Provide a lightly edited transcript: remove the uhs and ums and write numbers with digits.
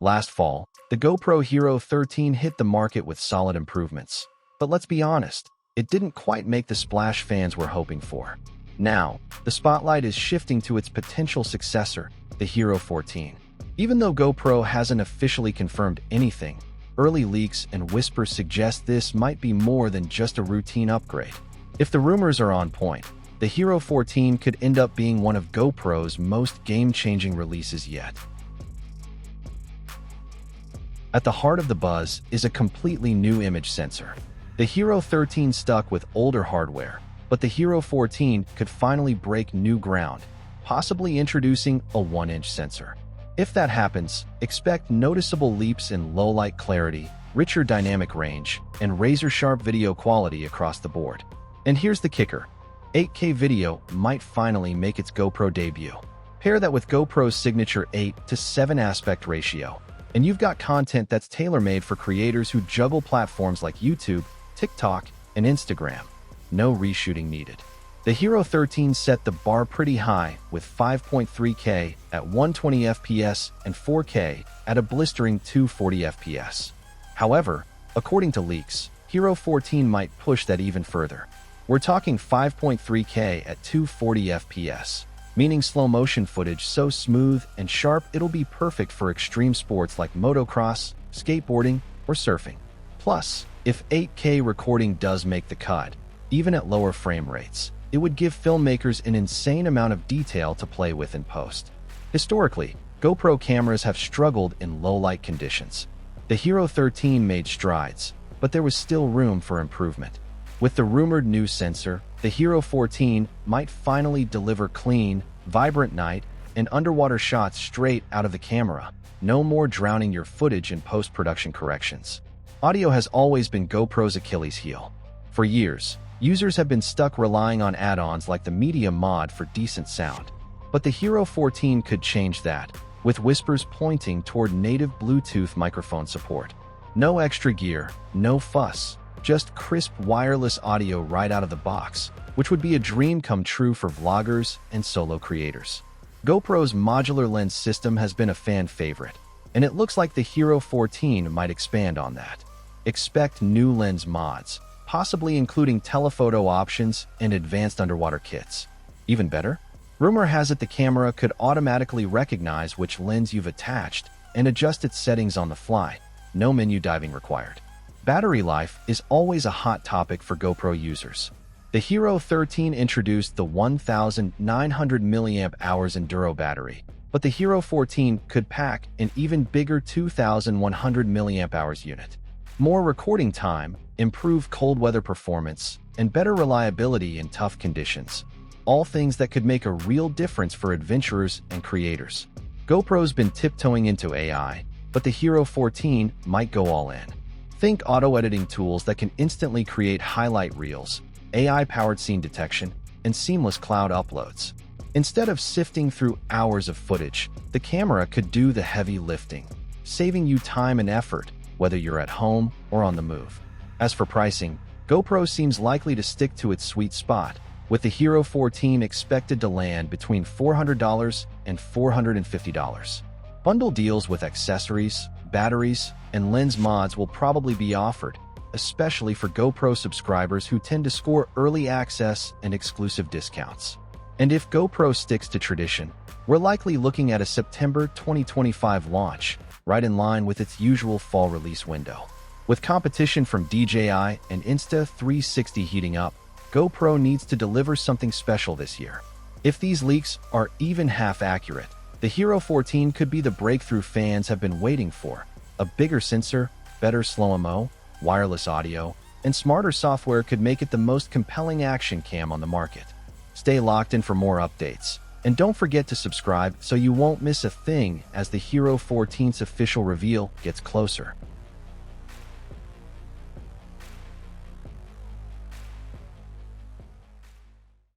Last fall, the GoPro Hero 13 hit the market with solid improvements. But let's be honest, it didn't quite make the splash fans were hoping for. Now, the spotlight is shifting to its potential successor, the Hero 14. Even though GoPro hasn't officially confirmed anything, early leaks and whispers suggest this might be more than just a routine upgrade. If the rumors are on point, the Hero 14 could end up being one of GoPro's most game-changing releases yet. At the heart of the buzz is a completely new image sensor. The Hero 13 stuck with older hardware, but the Hero 14 could finally break new ground, possibly introducing a 1-inch sensor. If that happens, expect noticeable leaps in low-light clarity, richer dynamic range, and razor-sharp video quality across the board. And here's the kicker. 8K video might finally make its GoPro debut. Pair that with GoPro's signature 8:7 aspect ratio, and you've got content that's tailor-made for creators who juggle platforms like YouTube, TikTok, and Instagram. No reshooting needed. The Hero 13 set the bar pretty high with 5.3K at 120 FPS and 4K at a blistering 240 FPS. However, according to leaks, Hero 14 might push that even further. We're talking 5.3K at 240 FPS, meaning slow-motion footage so smooth and sharp it'll be perfect for extreme sports like motocross, skateboarding, or surfing. Plus, if 8K recording does make the cut, even at lower frame rates, it would give filmmakers an insane amount of detail to play with in post. Historically, GoPro cameras have struggled in low-light conditions. The Hero 13 made strides, but there was still room for improvement. With the rumored new sensor, the Hero 14 might finally deliver clean, vibrant night and underwater shots straight out of the camera. No more drowning your footage in post-production corrections. Audio has always been GoPro's Achilles heel. For years, users have been stuck relying on add-ons like the Media mod for decent sound. But the Hero 14 could change that, with whispers pointing toward native Bluetooth microphone support. No extra gear, no fuss, just crisp wireless audio right out of the box, which would be a dream come true for vloggers and solo creators. GoPro's modular lens system has been a fan favorite, and it looks like the Hero 14 might expand on that. Expect new lens mods, possibly including telephoto options and advanced underwater kits. Even better, rumor has it the camera could automatically recognize which lens you've attached and adjust its settings on the fly. No menu diving required. Battery life is always a hot topic for GoPro users. The Hero 13 introduced the 1,900 mAh Enduro battery, but the Hero 14 could pack an even bigger 2,100 mAh unit. More recording time, improved cold weather performance, and better reliability in tough conditions. All things that could make a real difference for adventurers and creators. GoPro's been tiptoeing into AI, but the Hero 14 might go all in. Think auto-editing tools that can instantly create highlight reels, AI-powered scene detection, and seamless cloud uploads. Instead of sifting through hours of footage, the camera could do the heavy lifting, saving you time and effort, whether you're at home or on the move. As for pricing, GoPro seems likely to stick to its sweet spot, with the Hero 14 expected to land between $400 and $450. Bundle deals with accessories, batteries, and lens mods will probably be offered, especially for GoPro subscribers who tend to score early access and exclusive discounts. And if GoPro sticks to tradition, we're likely looking at a September 2025 launch, right in line with its usual fall release window. With competition from DJI and Insta360 heating up, GoPro needs to deliver something special this year. If these leaks are even half accurate, the Hero 14 could be the breakthrough fans have been waiting for. A bigger sensor, better slow-mo, wireless audio, and smarter software could make it the most compelling action cam on the market. Stay locked in for more updates, and don't forget to subscribe so you won't miss a thing as the Hero 14's official reveal gets closer.